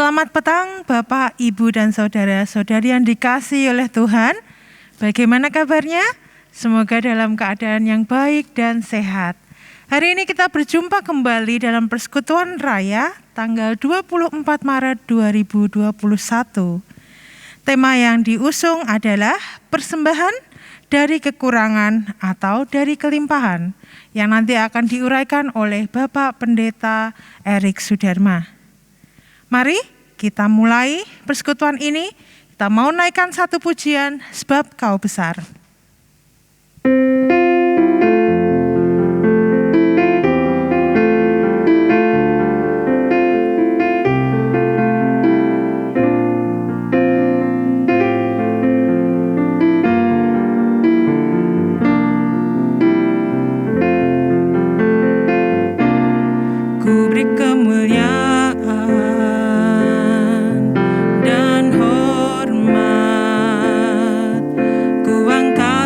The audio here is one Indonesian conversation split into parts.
Selamat petang Bapak, Ibu, dan saudara-saudari yang dikasihi oleh Tuhan. Bagaimana kabarnya? Semoga dalam keadaan yang baik dan sehat. Hari ini kita berjumpa kembali dalam Persekutuan Raya tanggal 24 Maret 2021. Tema yang diusung adalah persembahan dari kekurangan atau dari kelimpahan yang nanti akan diuraikan oleh Bapak Pendeta Erik Sudarma. Mari kita mulai persekutuan ini. Kita mau naikkan satu pujian, sebab Kau besar. Ku beri kemuliaan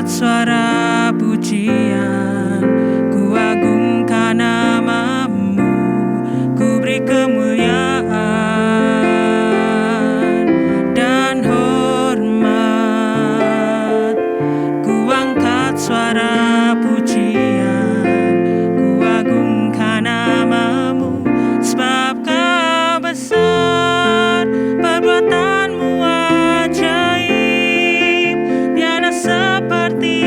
suara pujian, ku agungkan namamu, ku beri kemuliaan dan hormat, ku angkat suara pujian, ku agungkan namamu, sebab Kau besar, perbuatanmu ajaib, tiada seperti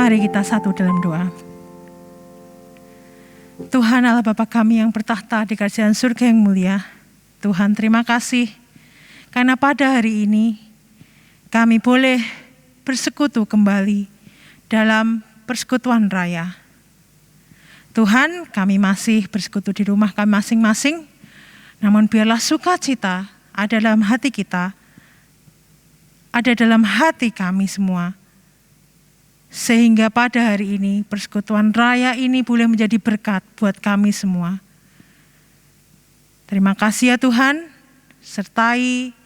mari kita satu dalam doa. Tuhan Allah Bapa kami yang bertahta di kerajaan surga yang mulia, Tuhan terima kasih karena pada hari ini kami boleh bersekutu kembali dalam persekutuan raya. Tuhan, kami masih bersekutu di rumah kami masing-masing, namun biarlah sukacita ada dalam hati kita, ada dalam hati kami semua, sehingga pada hari ini persekutuan raya ini boleh menjadi berkat buat kami semua. Terima kasih ya Tuhan, sertai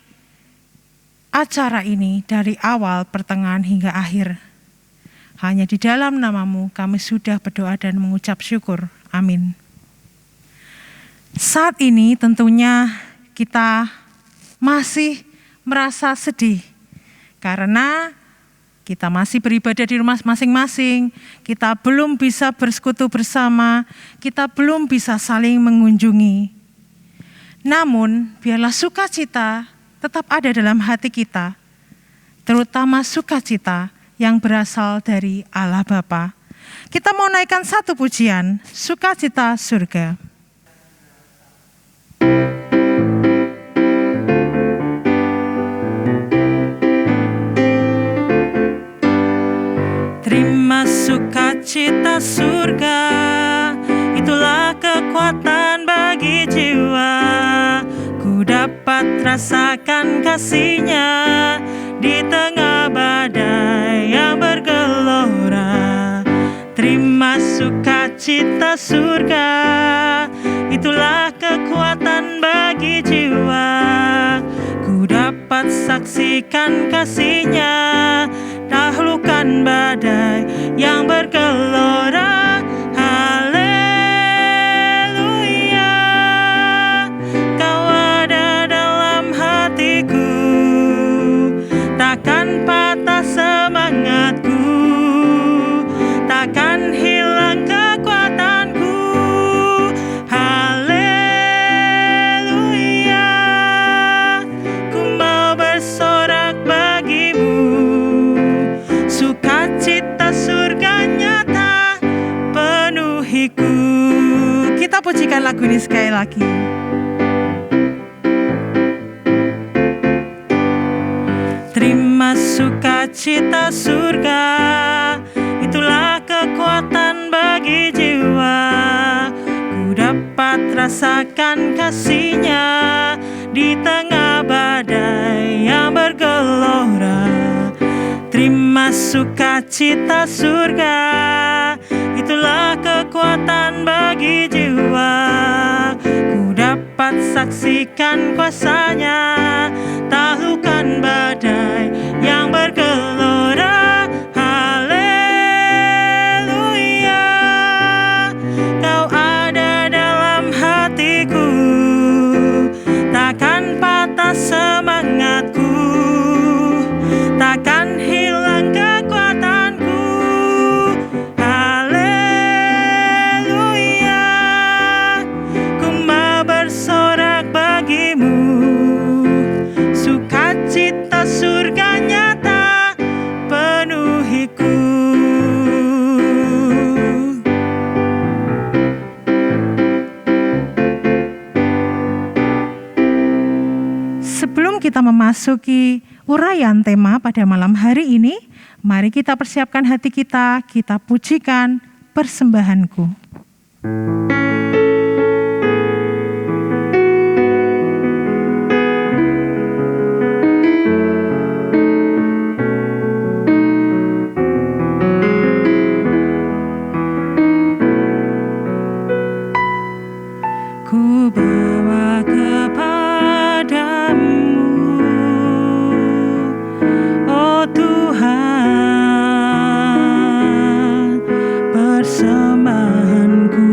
acara ini dari awal, pertengahan hingga akhir. Hanya di dalam namamu kami sudah berdoa dan mengucap syukur. Amin. Saat ini tentunya kita masih merasa sedih karena kita masih beribadah di rumah masing-masing, kita belum bisa bersekutu bersama, kita belum bisa saling mengunjungi. Namun, biarlah sukacita tetap ada dalam hati kita, terutama sukacita yang berasal dari Allah Bapa. Kita mau naikkan satu pujian, Sukacita Surga. Terima sukacita surga, itulah kekuatan bagi jiwa. Ku dapat rasakan kasih-Nya di tengah badai yang bergelora. Terima sukacita surga, itulah kekuatan bagi jiwa. Ku dapat saksikan kasih-Nya, dahulukan badai yang bergelora. Haleluya, Kau ada dalam hatiku, takkan patah semangatku, takkan hilang kekuatanku. Haleluya, ku mau bersorak bagimu, sukacita surga nyata penuhiku. Kita pujikan lagu ini sekali lagi. Terima sukacita surga, itulah kekuatan bagi jiwa. Ku dapat rasakan kasih-Nya di tengah badai yang bergelora. Terima sukacita surga, itulah kekuatan bagi jiwa. Ku dapat saksikan kuasa-Nya, taklukkan badai yang bergelora. Haleluya, Kau ada dalam hatiku, takkan patah semangatku, takkan hilang kekuatanku. Haleluya, ku mau bersorak bagimu, sukacita surga nyata penuhiku. Sebelum kita memasuki uraian tema pada malam hari ini, mari kita persiapkan hati kita pujikan persembahanku. Ku bawa kepadamu, oh Tuhan, persembahanku.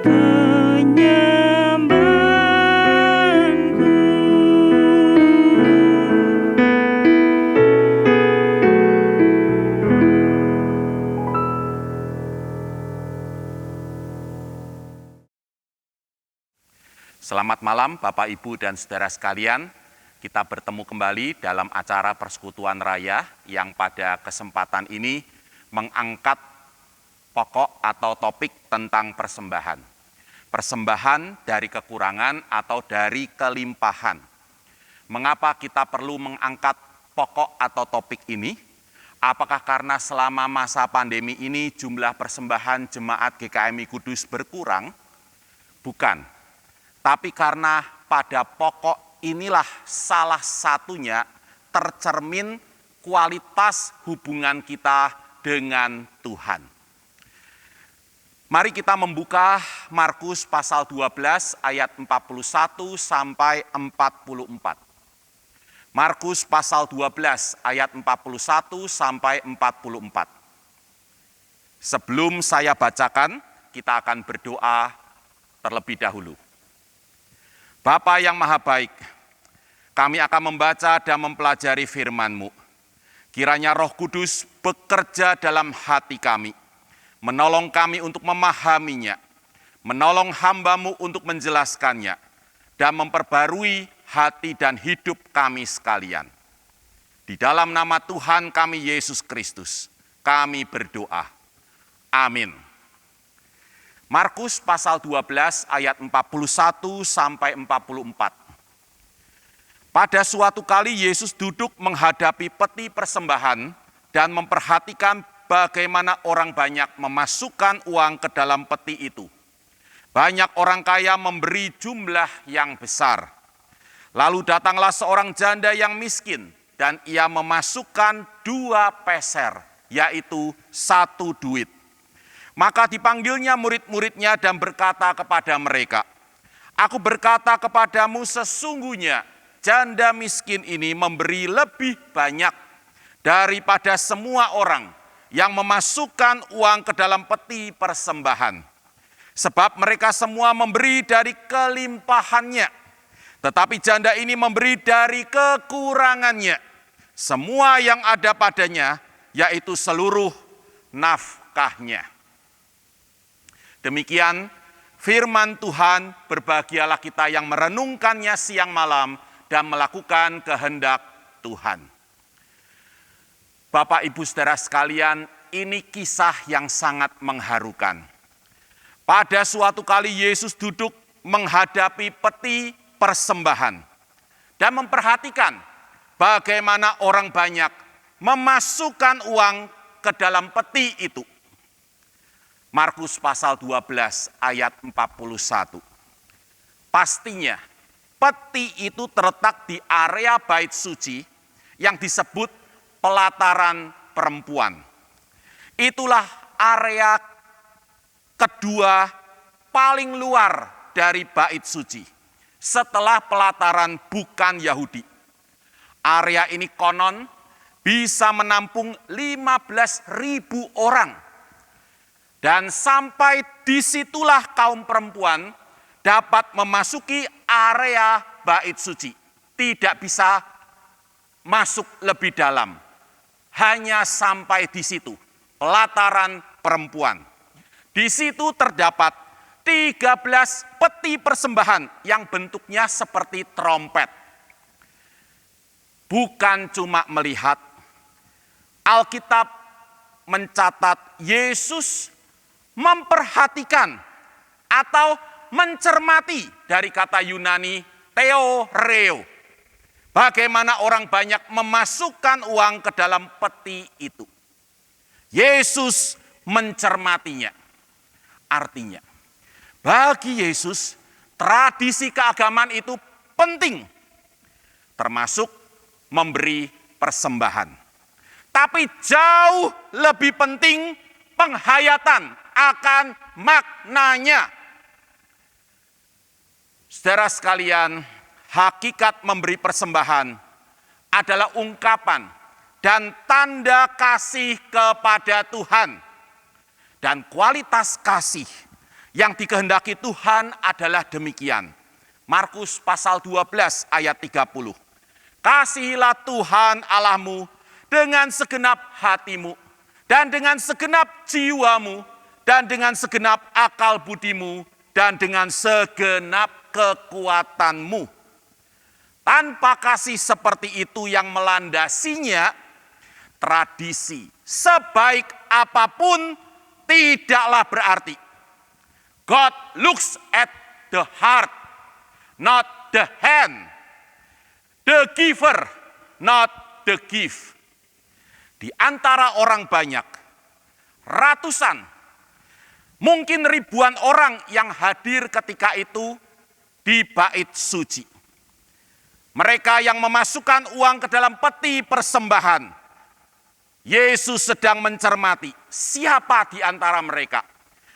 penyembahanku. Selamat malam Bapak, Ibu, dan saudara sekalian. Kita bertemu kembali dalam acara Persekutuan Raya yang pada kesempatan ini mengangkat pokok atau topik tentang persembahan. Persembahan dari kekurangan atau dari kelimpahan. Mengapa kita perlu mengangkat pokok atau topik ini? Apakah karena selama masa pandemi ini jumlah persembahan jemaat GKMI Kudus berkurang? Bukan. Tapi karena pada pokok inilah salah satunya tercermin kualitas hubungan kita dengan Tuhan. Mari kita membuka Markus pasal 12 ayat 41 sampai 44. Markus pasal 12 ayat 41 sampai 44. Sebelum saya bacakan, kita akan berdoa terlebih dahulu. Bapa yang Maha Baik, kami akan membaca dan mempelajari firman-Mu. Kiranya Roh Kudus bekerja dalam hati kami, menolong kami untuk memahaminya, menolong hamba-Mu untuk menjelaskannya, dan memperbarui hati dan hidup kami sekalian. Di dalam nama Tuhan kami Yesus Kristus, kami berdoa. Amin. Markus pasal 12 ayat 41 sampai 44. Pada suatu kali Yesus duduk menghadapi peti persembahan dan memperhatikan bagaimana orang banyak memasukkan uang ke dalam peti itu. Banyak orang kaya memberi jumlah yang besar. Lalu datanglah seorang janda yang miskin dan ia memasukkan 2 peser, yaitu 1 duit. Maka dipanggilnya murid-muridnya dan berkata kepada mereka, "Aku berkata kepadamu sesungguhnya, janda miskin ini memberi lebih banyak daripada semua orang yang memasukkan uang ke dalam peti persembahan. Sebab mereka semua memberi dari kelimpahannya, tetapi janda ini memberi dari kekurangannya, semua yang ada padanya, yaitu seluruh nafkahnya." Demikian firman Tuhan, berbahagialah kita yang merenungkannya siang malam dan melakukan kehendak Tuhan. Bapak, Ibu, saudara sekalian, ini kisah yang sangat mengharukan. Pada suatu kali Yesus duduk menghadapi peti persembahan dan memperhatikan bagaimana orang banyak memasukkan uang ke dalam peti itu. Markus pasal 12 ayat 41. Pastinya peti itu terletak di area bait suci yang disebut pelataran perempuan. Itulah area kedua paling luar dari bait suci setelah pelataran bukan Yahudi. Area ini konon bisa menampung 15.000 orang. Dan sampai disitulah kaum perempuan dapat memasuki area bait suci. Tidak bisa masuk lebih dalam. Hanya sampai di situ, pelataran perempuan. Di situ terdapat 13 peti persembahan yang bentuknya seperti trompet. Bukan cuma melihat, Alkitab mencatat Yesus memperhatikan atau mencermati dari kata Yunani theoreo. Bagaimana orang banyak memasukkan uang ke dalam peti itu. Yesus mencermatinya. Artinya, bagi Yesus tradisi keagamaan itu penting. Termasuk memberi persembahan. Tapi jauh lebih penting penghayatan akan maknanya. Saudara sekalian, hakikat memberi persembahan adalah ungkapan dan tanda kasih kepada Tuhan. Dan kualitas kasih Yang dikehendaki Tuhan adalah demikian. Markus pasal 12 ayat 30. Kasihilah Tuhan Allahmu dengan segenap hatimu, dan dengan segenap jiwamu, dan dengan segenap akal budimu, dan dengan segenap kekuatanmu. Tanpa kasih seperti itu yang melandasinya, tradisi sebaik apapun tidaklah berarti. God looks at the heart, not the hand. The giver, not the gift. Di antara orang banyak, ratusan, mungkin ribuan orang yang hadir ketika itu di bait suci. Mereka yang memasukkan uang ke dalam peti persembahan. Yesus sedang mencermati siapa di antara mereka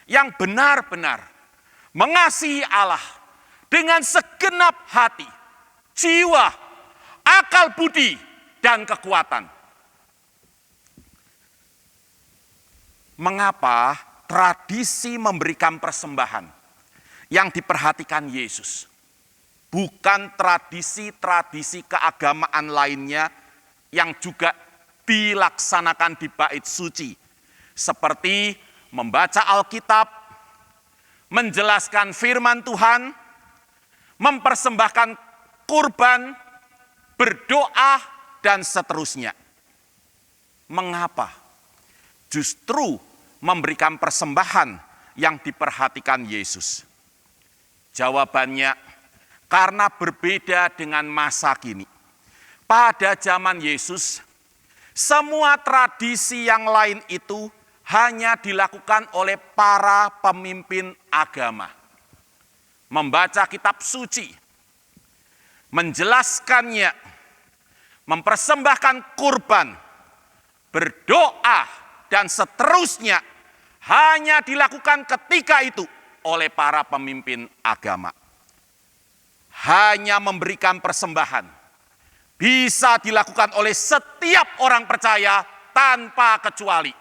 yang benar-benar mengasihi Allah dengan segenap hati, jiwa, akal budi, dan kekuatan. Mengapa tradisi memberikan persembahan yang diperhatikan Yesus? Bukan tradisi-tradisi keagamaan lainnya yang juga dilaksanakan di bait suci. Seperti membaca Alkitab, menjelaskan firman Tuhan, mempersembahkan kurban, berdoa, dan seterusnya. Mengapa? Justru memberikan persembahan yang diperhatikan Yesus. Jawabannya, karena berbeda dengan masa kini. Pada zaman Yesus, semua tradisi yang lain itu hanya dilakukan oleh para pemimpin agama. Membaca kitab suci, menjelaskannya, mempersembahkan kurban, berdoa, dan seterusnya hanya dilakukan ketika itu oleh para pemimpin agama. Hanya memberikan persembahan bisa dilakukan oleh setiap orang percaya tanpa kecuali.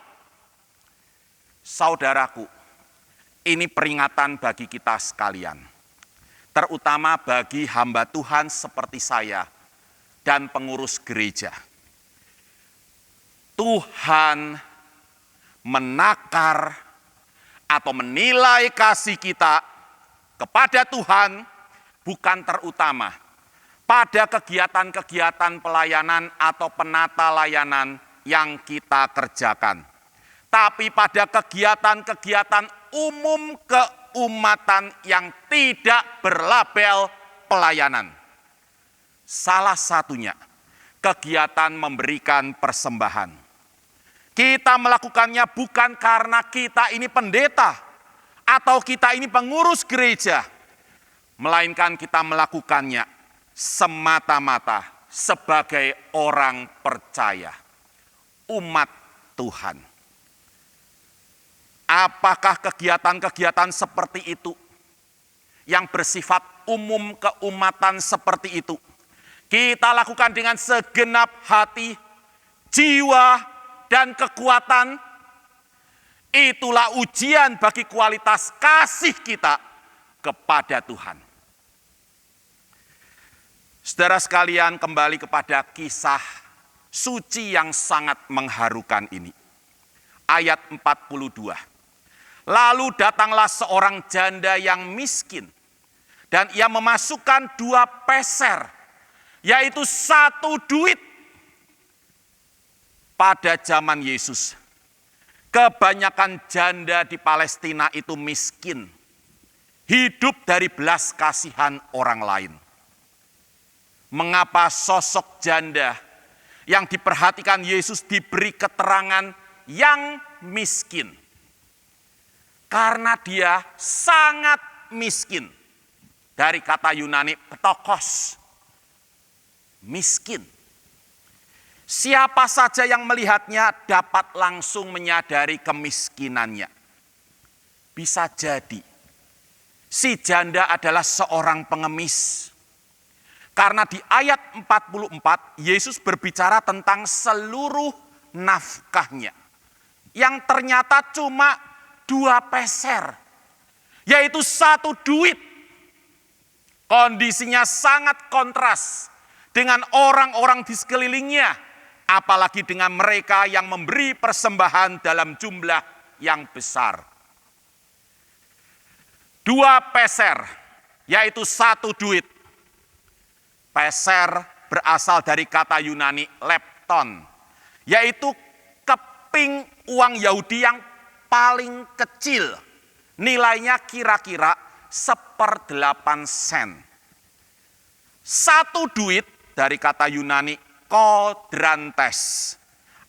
Saudaraku, ini peringatan bagi kita sekalian, terutama bagi hamba Tuhan seperti saya dan pengurus gereja. Tuhan menakar atau menilai kasih kita kepada Tuhan bukan terutama pada kegiatan-kegiatan pelayanan atau penata layanan yang kita kerjakan, tapi pada kegiatan-kegiatan umum keumatan yang tidak berlabel pelayanan. Salah satunya kegiatan memberikan persembahan. Kita melakukannya bukan karena kita ini pendeta atau kita ini pengurus gereja, melainkan kita melakukannya semata-mata sebagai orang percaya, umat Tuhan. Apakah kegiatan-kegiatan seperti itu yang bersifat umum keumatan seperti itu kita lakukan dengan segenap hati, jiwa, dan kekuatan? Itulah ujian bagi kualitas kasih kita kepada Tuhan. Saudara sekalian, kembali kepada kisah suci yang sangat mengharukan ini. Ayat 42. Lalu datanglah seorang janda yang miskin, dan ia memasukkan 2 peser, yaitu 1 duit. Pada zaman Yesus, kebanyakan janda di Palestina itu miskin, hidup dari belas kasihan orang lain. Mengapa sosok janda yang diperhatikan Yesus diberi keterangan yang miskin? Karena dia sangat miskin. Dari kata Yunani ptokos, miskin. Siapa saja yang melihatnya dapat langsung menyadari kemiskinannya. Bisa jadi si janda adalah seorang pengemis. Karena di ayat 44 Yesus berbicara tentang seluruh nafkahnya, yang ternyata cuma 2 peser, yaitu satu duit. Kondisinya sangat kontras dengan orang-orang di sekelilingnya, apalagi dengan mereka yang memberi persembahan dalam jumlah yang besar. 2 peser, yaitu satu duit. Peser berasal dari kata Yunani lepton, yaitu keping uang Yahudi yang paling kecil. Nilainya kira-kira 1/8 sen. Satu duit dari kata Yunani kodrantes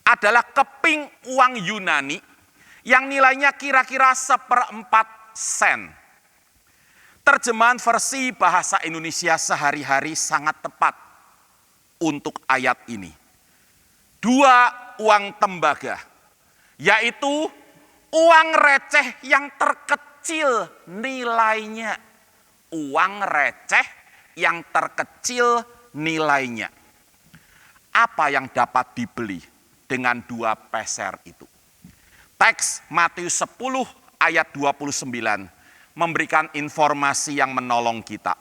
adalah keping uang Yunani yang nilainya kira-kira 1/4 sen. Terjemahan versi bahasa Indonesia sehari-hari sangat tepat untuk ayat ini. 2 uang tembaga, yaitu uang receh yang terkecil nilainya. Uang receh yang terkecil nilainya. Apa yang dapat dibeli dengan 2 peser itu? Teks Matius 10 ayat 29 memberikan informasi yang menolong kita.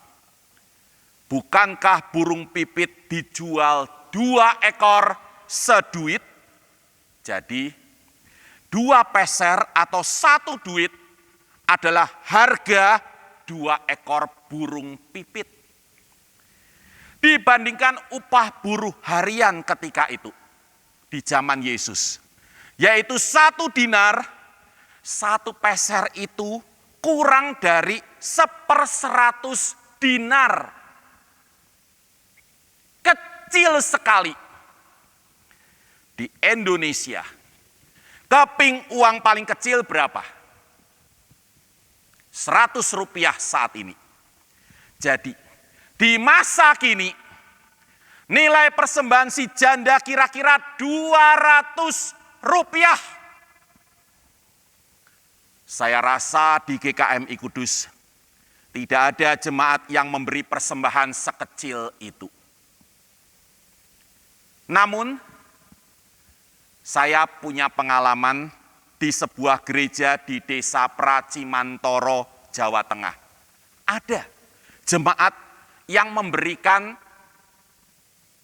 Bukankah burung pipit dijual 2 ekor seduit? Jadi 2 peser atau 1 duit adalah harga 2 ekor burung pipit. Dibandingkan upah buruh harian ketika itu, di zaman Yesus, yaitu 1 dinar, 1 peser itu kurang dari 1/100 dinar. Kecil sekali. Di Indonesia, keping uang paling kecil berapa? 100 rupiah saat ini. Jadi, di masa kini, nilai persembahan si janda kira-kira 200 rupiah. Saya rasa di GKMI Kudus tidak ada jemaat yang memberi persembahan sekecil itu. Namun, saya punya pengalaman di sebuah gereja di Desa Pracimantoro, Jawa Tengah. Ada jemaat yang memberikan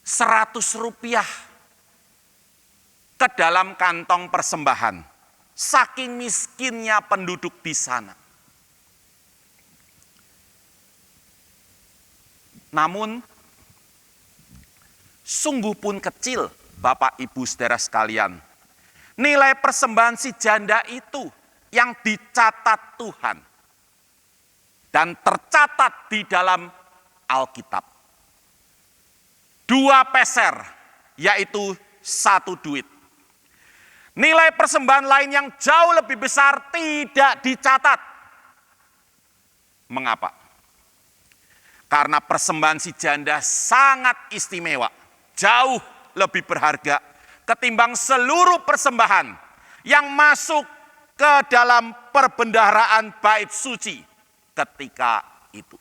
100 rupiah ke dalam kantong persembahan. Saking miskinnya penduduk di sana. Namun, sungguh pun kecil, Bapak Ibu saudara sekalian, nilai persembahan si janda itu yang dicatat Tuhan dan tercatat di dalam Alkitab. 2 peser, yaitu 1 duit. Nilai persembahan lain yang jauh lebih besar tidak dicatat. Mengapa? Karena persembahan si janda sangat istimewa, jauh lebih berharga ketimbang seluruh persembahan yang masuk ke dalam perbendaharaan bait suci ketika itu.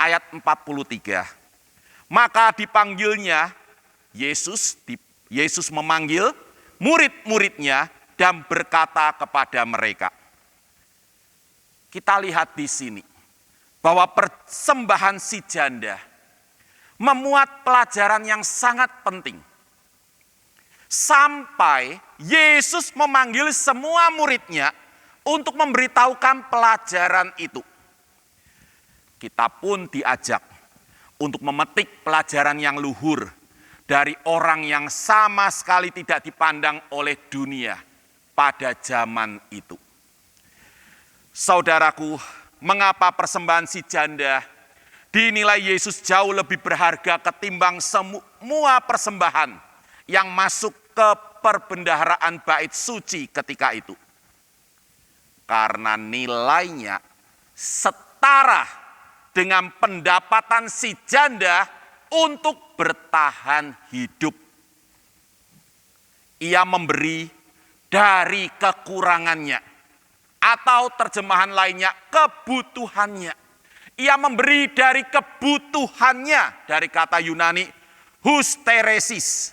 Ayat 43, maka dipanggilnya Yesus memanggil murid-muridnya dan berkata kepada mereka. Kita lihat di sini bahwa persembahan si janda memuat pelajaran yang sangat penting. Sampai Yesus memanggil semua muridnya untuk memberitahukan pelajaran itu. Kita pun diajak untuk memetik pelajaran yang luhur dari orang yang sama sekali tidak dipandang oleh dunia pada zaman itu. Saudaraku, mengapa persembahan si janda dinilai Yesus jauh lebih berharga ketimbang semua persembahan yang masuk ke perbendaharaan bait suci ketika itu? Karena nilainya setara dengan pendapatan si janda untuk bertahan hidup. Ia memberi dari kekurangannya, atau terjemahan lainnya kebutuhannya. Ia memberi dari kebutuhannya, dari kata Yunani husteresis.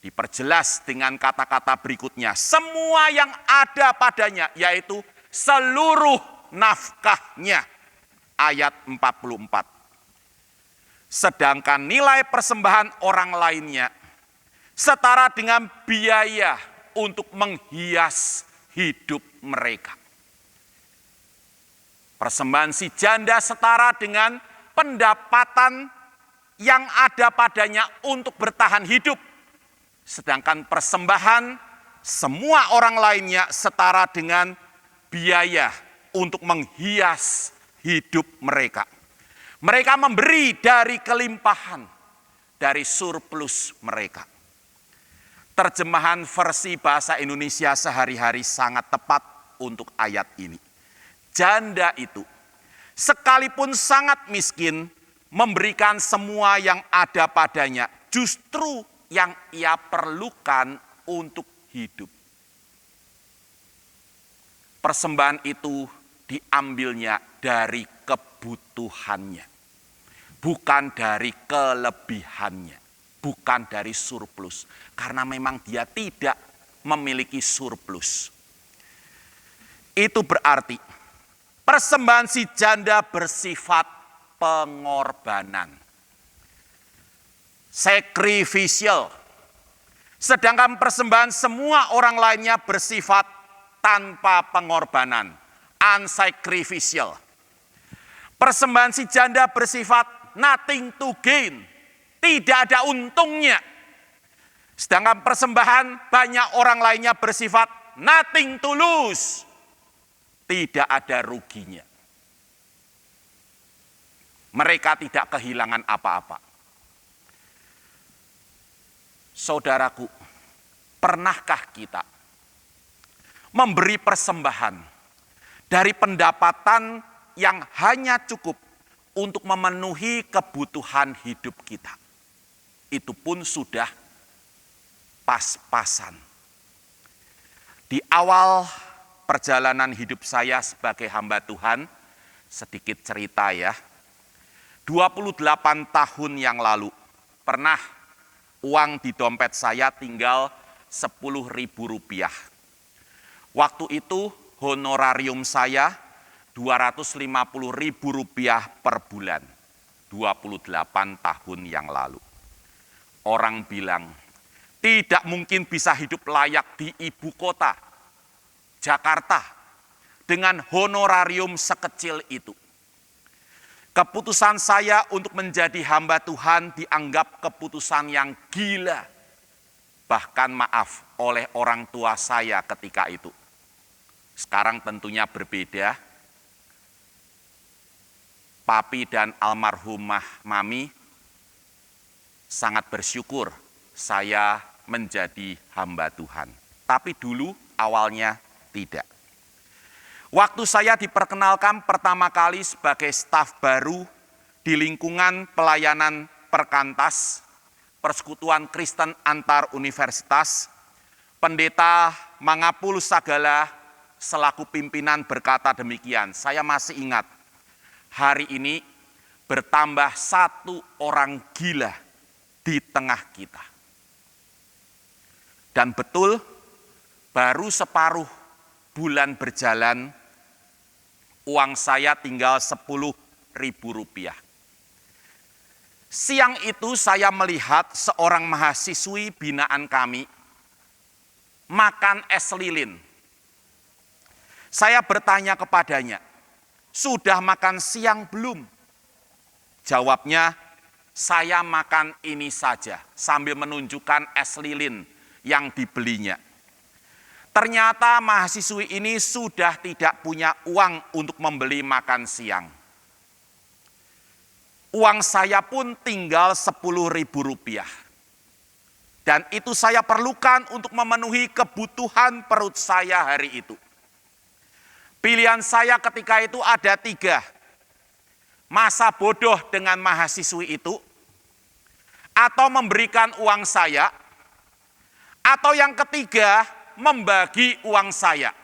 Diperjelas dengan kata-kata berikutnya, semua yang ada padanya, yaitu seluruh nafkahnya. Ayat 44. Sedangkan nilai persembahan orang lainnya setara dengan biaya untuk menghias hidup mereka. Persembahan si janda setara dengan pendapatan yang ada padanya untuk bertahan hidup. Sedangkan persembahan semua orang lainnya setara dengan biaya untuk menghias hidup mereka. Mereka memberi dari kelimpahan, dari surplus mereka. Terjemahan versi bahasa Indonesia sehari-hari sangat tepat untuk ayat ini. Janda itu, sekalipun sangat miskin, memberikan semua yang ada padanya, justru yang ia perlukan untuk hidup. Persembahan itu diambilnya dari kebutuhannya, bukan dari kelebihannya, bukan dari surplus, karena memang dia tidak memiliki surplus. Itu berarti persembahan si janda bersifat pengorbanan. Sacrificial. Sedangkan persembahan semua orang lainnya bersifat tanpa pengorbanan. Unsacrificial. Persembahan si janda bersifat nothing to gain. Tidak ada untungnya. Sedangkan persembahan banyak orang lainnya bersifat nothing to lose. Tidak ada ruginya. Mereka tidak kehilangan apa-apa. Saudaraku, pernahkah kita memberi persembahan dari pendapatan yang hanya cukup untuk memenuhi kebutuhan hidup kita? Itu pun sudah pas-pasan. Di awal perjalanan hidup saya sebagai hamba Tuhan, sedikit cerita ya, 28 tahun yang lalu pernah uang di dompet saya tinggal Rp10.000. Waktu itu honorarium saya Rp250.000 per bulan. 28 tahun yang lalu. Orang bilang, tidak mungkin bisa hidup layak di ibu kota, Jakarta, dengan honorarium sekecil itu. Keputusan saya untuk menjadi hamba Tuhan dianggap keputusan yang gila. Bahkan maaf oleh orang tua saya ketika itu. Sekarang tentunya berbeda. Papi dan almarhumah Mami sangat bersyukur saya menjadi hamba Tuhan. Tapi dulu awalnya tidak. Waktu saya diperkenalkan pertama kali sebagai staf baru di lingkungan pelayanan Perkantas, Persekutuan Kristen Antar Universitas, Pendeta Mangapul Sagala selaku pimpinan berkata demikian, saya masih ingat, hari ini bertambah satu orang gila di tengah kita. Dan betul, baru separuh bulan berjalan, uang saya tinggal Rp10.000. Siang itu saya melihat seorang mahasiswi binaan kami makan es lilin. Saya bertanya kepadanya, sudah makan siang belum? Jawabnya, saya makan ini saja, sambil menunjukkan es lilin yang dibelinya. Ternyata mahasiswi ini sudah tidak punya uang untuk membeli makan siang. Uang saya pun tinggal Rp10.000. Dan itu saya perlukan untuk memenuhi kebutuhan perut saya hari itu. Pilihan saya ketika itu ada 3. Masa bodoh dengan mahasiswi itu, atau memberikan uang saya, atau yang ketiga, membagi uang saya.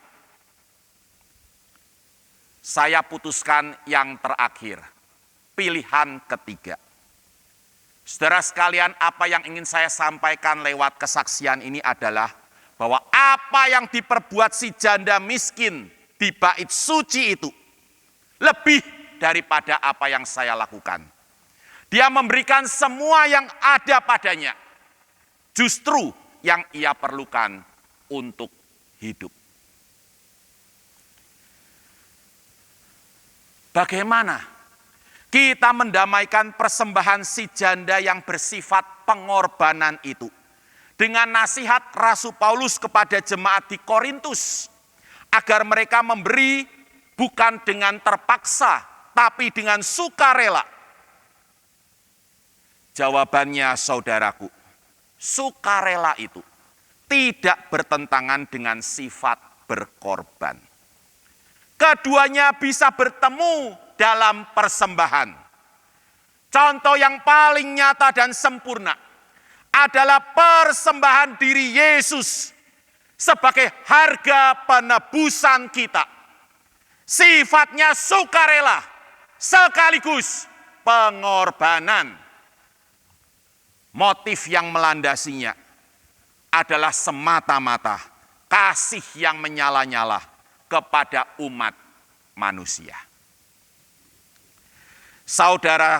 Saya putuskan yang terakhir, pilihan ketiga. Saudara sekalian, apa yang ingin saya sampaikan lewat kesaksian ini adalah bahwa apa yang diperbuat si janda miskin di bait suci itu lebih daripada apa yang saya lakukan. Dia memberikan semua yang ada padanya, justru yang ia perlukan untuk hidup. Bagaimana kita mendamaikan persembahan si janda yang bersifat pengorbanan itu? Dengan nasihat Rasul Paulus kepada jemaat di Korintus, agar mereka memberi bukan dengan terpaksa, tapi dengan sukarela. Jawabannya saudaraku, sukarela itu tidak bertentangan dengan sifat berkorban. Keduanya bisa bertemu dalam persembahan. Contoh yang paling nyata dan sempurna adalah persembahan diri Yesus sebagai harga penebusan kita. Sifatnya sukarela sekaligus pengorbanan. Motif yang melandasinya adalah semata-mata kasih yang menyala-nyala kepada umat manusia. Saudara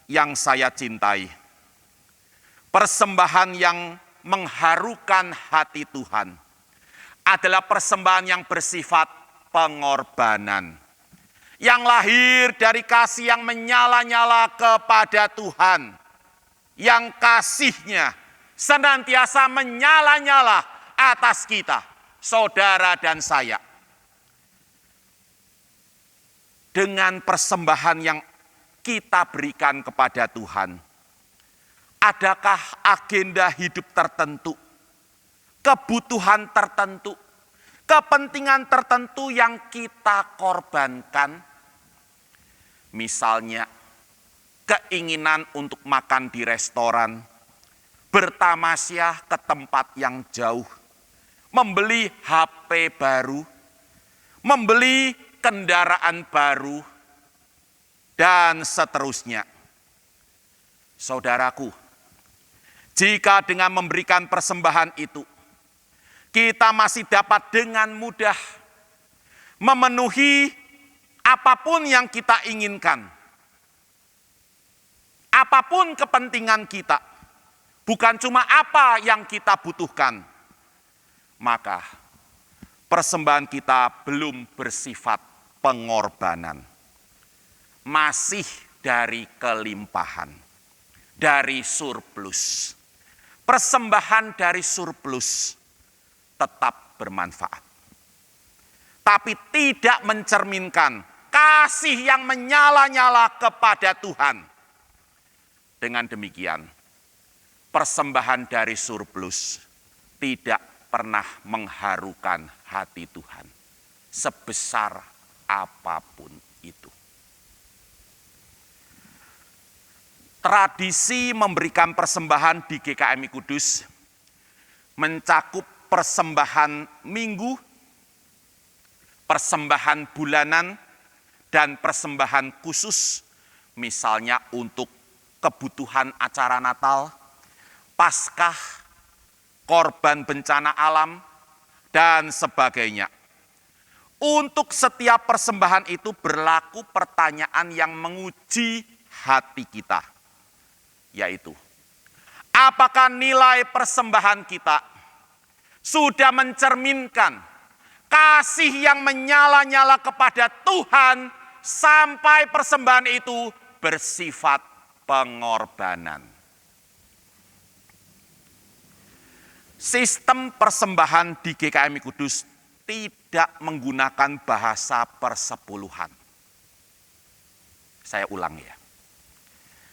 yang saya cintai, persembahan yang mengharukan hati Tuhan adalah persembahan yang bersifat pengorbanan, yang lahir dari kasih yang menyala-nyala kepada Tuhan, yang kasihnya senantiasa menyala-nyala atas kita, saudara dan saya. Dengan persembahan yang kita berikan kepada Tuhan, adakah agenda hidup tertentu, kebutuhan tertentu, kepentingan tertentu yang kita korbankan? Misalnya, keinginan untuk makan di restoran, bertamasya ke tempat yang jauh, membeli HP baru, membeli kendaraan baru, dan seterusnya. Saudaraku, jika dengan memberikan persembahan itu, kita masih dapat dengan mudah memenuhi apapun yang kita inginkan, apapun kepentingan kita, bukan cuma apa yang kita butuhkan, maka persembahan kita belum bersifat pengorbanan, masih dari kelimpahan, dari surplus. Persembahan dari surplus tetap bermanfaat, tapi tidak mencerminkan kasih yang menyala-nyala kepada Tuhan. Dengan demikian, persembahan dari surplus tidak pernah mengharukan hati Tuhan, sebesar apapun itu. Tradisi memberikan persembahan di GKMI Kudus mencakup persembahan minggu, persembahan bulanan, dan persembahan khusus, misalnya untuk kebutuhan acara Natal, Paskah, korban bencana alam, dan sebagainya. Untuk setiap persembahan itu berlaku pertanyaan yang menguji hati kita, yaitu, apakah nilai persembahan kita sudah mencerminkan kasih yang menyala-nyala kepada Tuhan sampai persembahan itu bersifat pengorbanan. Sistem persembahan di GKMI Kudus tidak menggunakan bahasa persepuluhan. Saya ulang ya.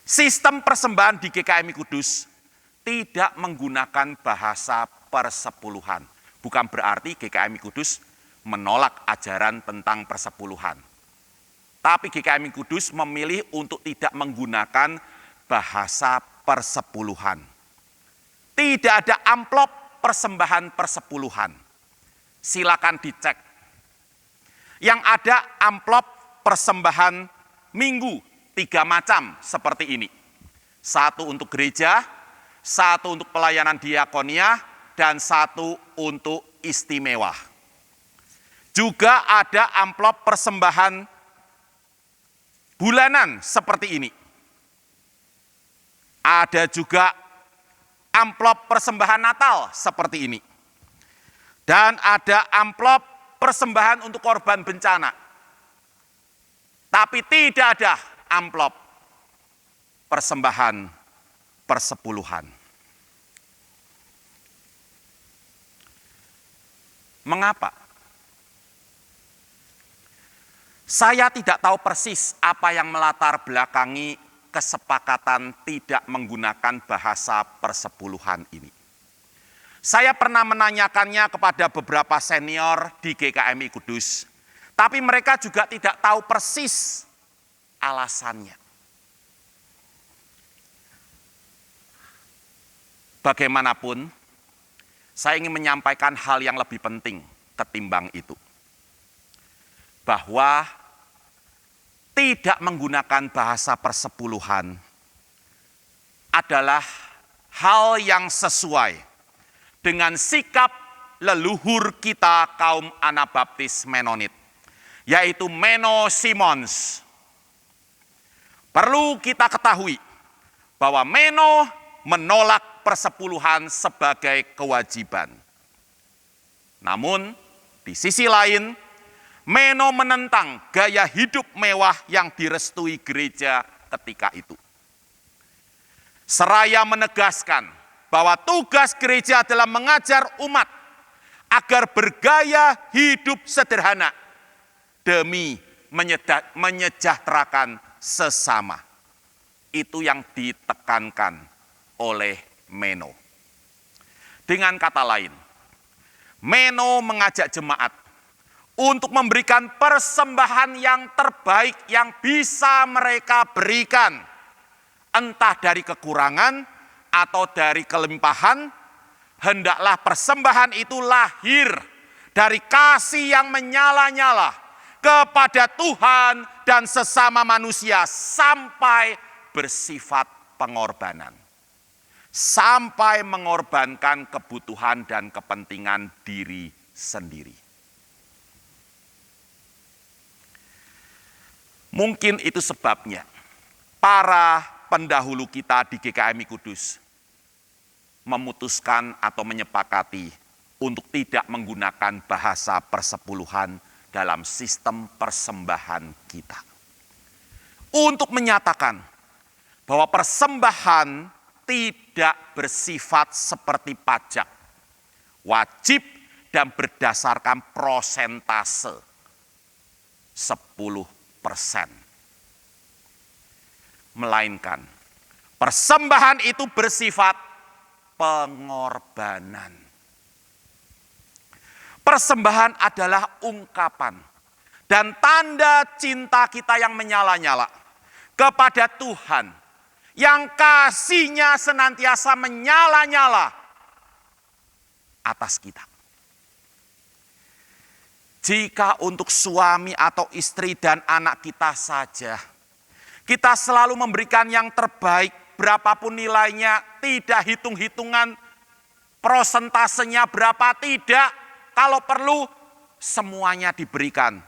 Sistem persembahan di GKMI Kudus tidak menggunakan bahasa persepuluhan. Bukan berarti GKMI Kudus menolak ajaran tentang persepuluhan. Tapi GKMI Kudus memilih untuk tidak menggunakan bahasa persepuluhan. Tidak ada amplop persembahan persepuluhan. Silakan dicek. Yang ada amplop persembahan minggu 3 macam seperti ini. 1 untuk gereja, 1 untuk pelayanan diakonia, dan 1 untuk istimewa. Juga ada amplop persembahan bulanan seperti ini. Ada juga amplop persembahan Natal seperti ini. Dan ada amplop persembahan untuk korban bencana. Tapi tidak ada amplop persembahan persepuluhan. Mengapa? Saya tidak tahu persis apa yang melatar belakangi kesepakatan tidak menggunakan bahasa persepuluhan ini. Saya pernah menanyakannya kepada beberapa senior di GKMI Kudus, tapi mereka juga tidak tahu persis alasannya. Bagaimanapun, saya ingin menyampaikan hal yang lebih penting ketimbang itu. Bahwa tidak menggunakan bahasa persepuluhan adalah hal yang sesuai dengan sikap leluhur kita kaum Anabaptis Menonit, yaitu Meno-Simons. Perlu kita ketahui bahwa Meno menolak persepuluhan sebagai kewajiban. Namun, di sisi lain, Meno menentang gaya hidup mewah yang direstui gereja ketika itu. Seraya menegaskan bahwa tugas gereja adalah mengajar umat agar bergaya hidup sederhana demi menyejahterakan sesama. Itu yang ditekankan oleh Meno. Dengan kata lain, Meno mengajak jemaat untuk memberikan persembahan yang terbaik yang bisa mereka berikan. Entah dari kekurangan atau dari kelimpahan, hendaklah persembahan itu lahir dari kasih yang menyala-nyala kepada Tuhan dan sesama manusia sampai bersifat pengorbanan. Sampai mengorbankan kebutuhan dan kepentingan diri sendiri. Mungkin itu sebabnya para pendahulu kita di GKMI Kudus memutuskan atau menyepakati untuk tidak menggunakan bahasa persepuluhan dalam sistem persembahan kita. Untuk menyatakan bahwa persembahan tidak bersifat seperti pajak, wajib dan berdasarkan prosentase 10%. Melainkan persembahan itu bersifat pengorbanan. Persembahan adalah ungkapan dan tanda cinta kita yang menyala-nyala kepada Tuhan, yang kasih-Nya senantiasa menyala-nyala atas kita. Jika untuk suami atau istri dan anak kita saja, kita selalu memberikan yang terbaik, berapapun nilainya, tidak hitung-hitungan prosentasenya berapa, tidak. Kalau perlu, semuanya diberikan.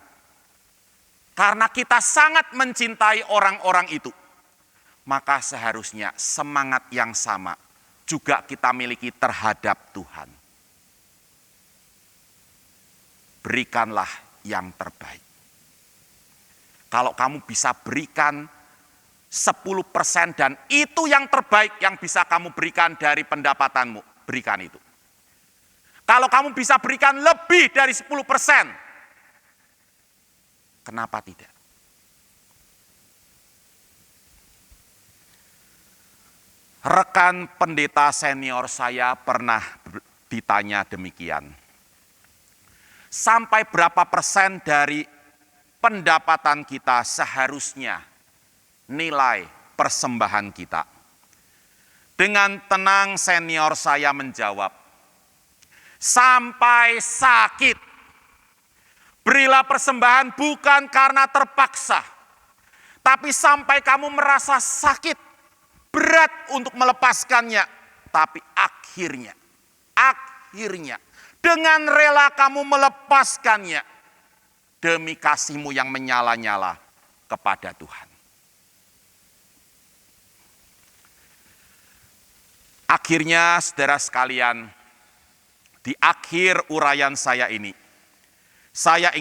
Karena kita sangat mencintai orang-orang itu. Maka seharusnya semangat yang sama juga kita miliki terhadap Tuhan. Berikanlah yang terbaik. Kalau kamu bisa berikan 10% dan itu yang terbaik yang bisa kamu berikan dari pendapatanmu, berikan itu. Kalau kamu bisa berikan lebih dari 10%, kenapa tidak? Rekan pendeta senior saya pernah ditanya demikian. Sampai berapa persen dari pendapatan kita seharusnya nilai persembahan kita? Dengan tenang senior saya menjawab, sampai sakit. Berilah persembahan bukan karena terpaksa, tapi sampai kamu merasa sakit. berat untuk melepaskannya, tapi akhirnya dengan rela kamu melepaskannya demi kasih-Mu yang menyala-nyala kepada Tuhan. Akhirnya, saudara sekalian, di akhir uraian saya ini, saya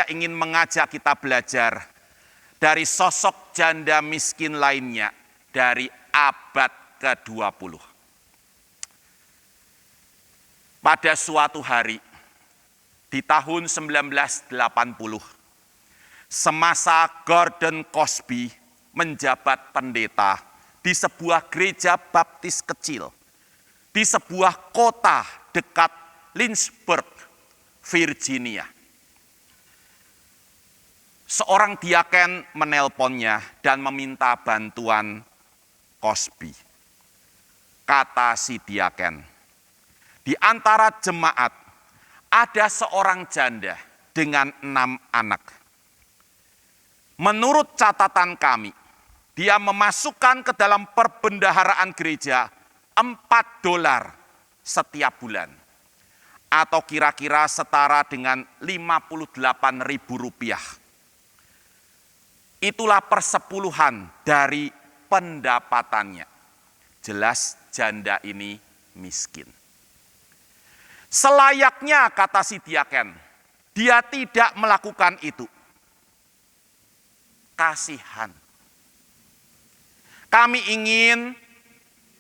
ingin mengajak kita belajar dari sosok janda miskin lainnya dari abad ke-20. Pada suatu hari, di tahun 1980, semasa Gordon Cosby menjabat pendeta di sebuah gereja baptis kecil, di sebuah kota dekat Lynchburg, Virginia. Seorang diaken menelponnya dan meminta bantuan Cosby. Kata si diaken, di antara jemaat ada seorang janda dengan 6 anak. Menurut catatan kami, dia memasukkan ke dalam perbendaharaan gereja $4 setiap bulan. Atau kira-kira setara dengan Rp58.000. Itulah persepuluhan dari pendapatannya. Jelas janda ini miskin. Selayaknya, kata si diaken, dia tidak melakukan itu. Kasihan. Kami ingin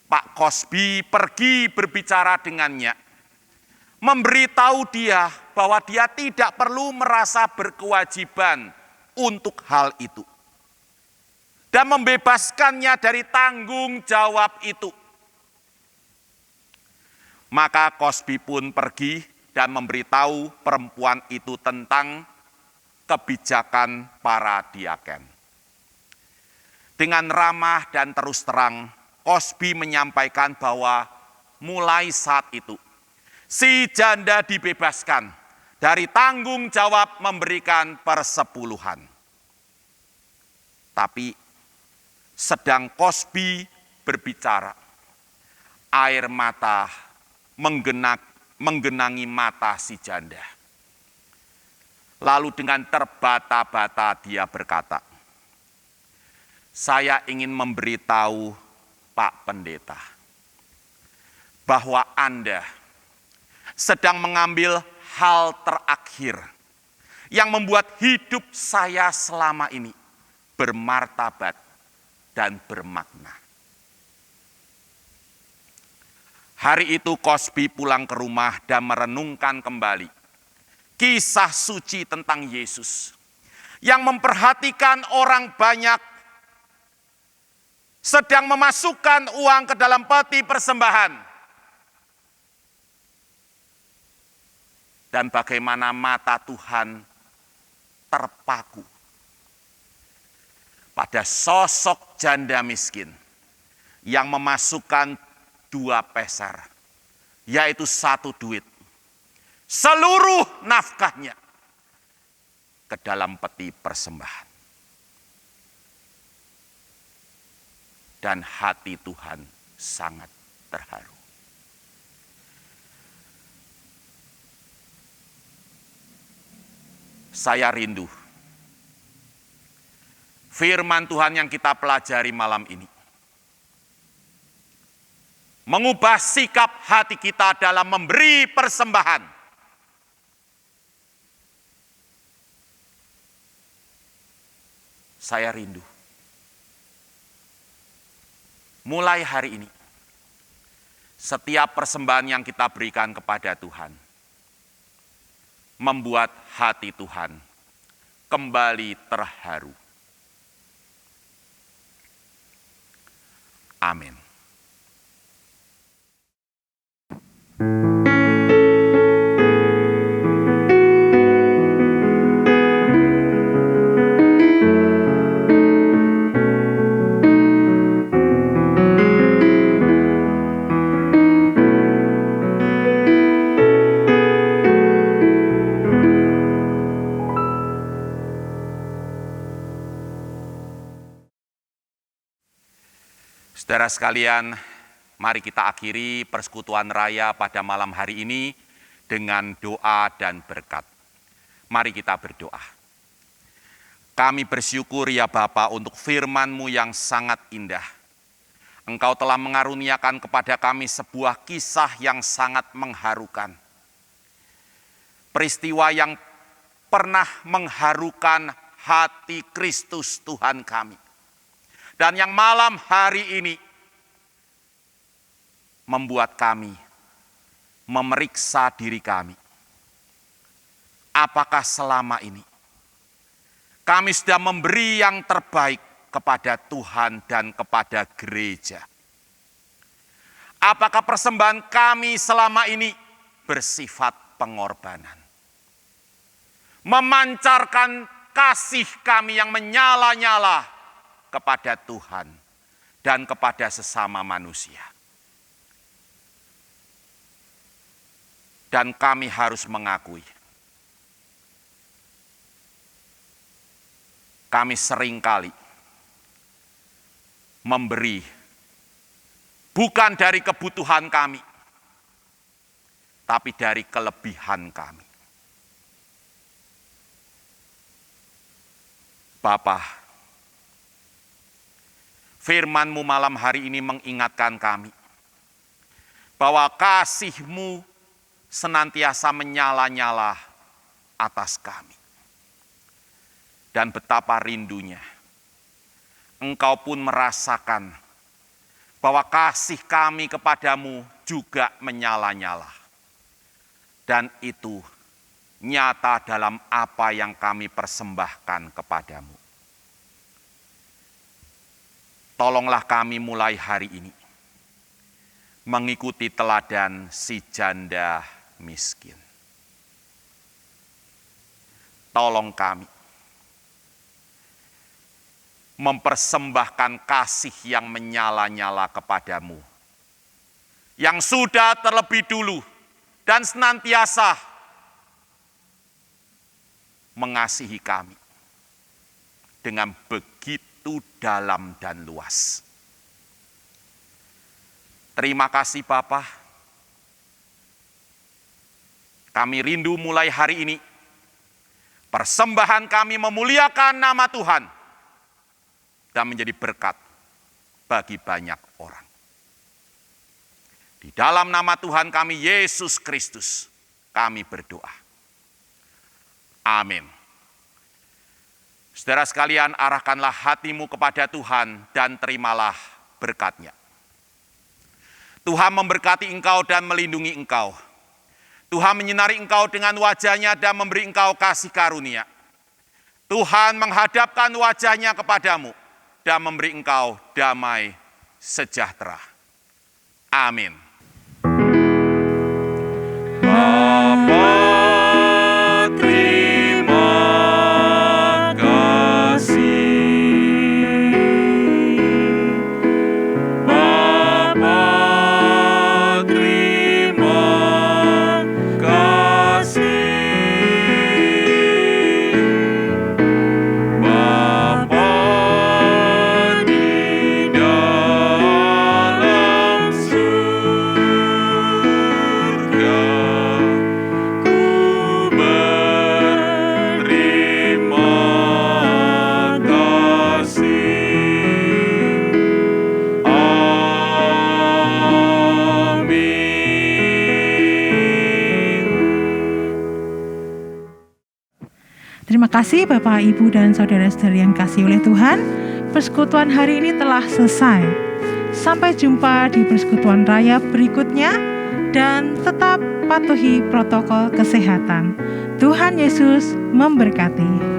Pak Cosby pergi berbicara dengannya, memberitahu dia bahwa dia tidak perlu merasa berkewajiban untuk hal itu, dan membebaskannya dari tanggung jawab itu. Maka Cosby pun pergi dan memberitahu perempuan itu tentang kebijakan para diaken. Dengan ramah dan terus terang, Cosby menyampaikan bahwa mulai saat itu, si janda dibebaskan dari tanggung jawab memberikan persepuluhan. Tapi sedang Cosby berbicara, air mata menggenangi mata si janda. Lalu dengan terbata-bata dia berkata, saya ingin memberitahu Pak Pendeta bahwa Anda sedang mengambil hal terakhir yang membuat hidup saya selama ini bermartabat dan bermakna. Hari itu Cosby pulang ke rumah dan merenungkan kembali kisah suci tentang Yesus yang memperhatikan orang banyak, sedang memasukkan uang ke dalam peti persembahan, dan bagaimana mata Tuhan terpaku pada sosok janda miskin yang memasukkan 2 peser, yaitu 1 duit, seluruh nafkahnya ke dalam peti persembahan. Dan hati Tuhan sangat terharu. Saya rindu firman Tuhan yang kita pelajari malam ini mengubah sikap hati kita dalam memberi persembahan. Saya rindu mulai hari ini, setiap persembahan yang kita berikan kepada Tuhan membuat hati Tuhan kembali terharu. Amin. Saudara sekalian, mari kita akhiri persekutuan raya pada malam hari ini dengan doa dan berkat. Mari kita berdoa. Kami bersyukur ya Bapa untuk firman-Mu yang sangat indah. Engkau telah mengaruniakan kepada kami sebuah kisah yang sangat mengharukan. Peristiwa yang pernah mengharukan hati Kristus Tuhan kami. Dan yang malam hari ini membuat kami memeriksa diri kami. Apakah selama ini kami sudah memberi yang terbaik kepada Tuhan dan kepada gereja? Apakah persembahan kami selama ini bersifat pengorbanan? Memancarkan kasih kami yang menyala-nyala kepada Tuhan dan kepada sesama manusia. Dan kami harus mengakui, kami seringkali memberi bukan dari kebutuhan kami, tapi dari kelebihan kami. Bapa, firman-Mu malam hari ini mengingatkan kami bahwa kasih-Mu senantiasa menyala-nyala atas kami. Dan betapa rindunya Engkau pun merasakan bahwa kasih kami kepadamu juga menyala-nyala. Dan itu nyata dalam apa yang kami persembahkan kepadamu. Tolonglah kami mulai hari ini mengikuti teladan si janda miskin. Tolong kami mempersembahkan kasih yang menyala-nyala kepadamu, yang sudah terlebih dulu dan senantiasa mengasihi kami dengan begitu dalam dan luas. Terima kasih Bapa. Kami rindu mulai hari ini persembahan kami memuliakan nama Tuhan dan menjadi berkat bagi banyak orang. Di dalam nama Tuhan kami Yesus Kristus kami berdoa. Amin. Saudara sekalian, arahkanlah hatimu kepada Tuhan dan terimalah berkat-Nya. Tuhan memberkati engkau dan melindungi engkau. Tuhan menyinari engkau dengan wajah-Nya dan memberi engkau kasih karunia. Tuhan menghadapkan wajah-Nya kepadamu dan memberi engkau damai sejahtera. Amin. Bapa, Terima kasih Bapak, Ibu, dan saudara-saudari yang kasih oleh Tuhan. Persekutuan hari ini telah selesai. Sampai jumpa di persekutuan raya berikutnya dan tetap patuhi protokol kesehatan. Tuhan Yesus memberkati.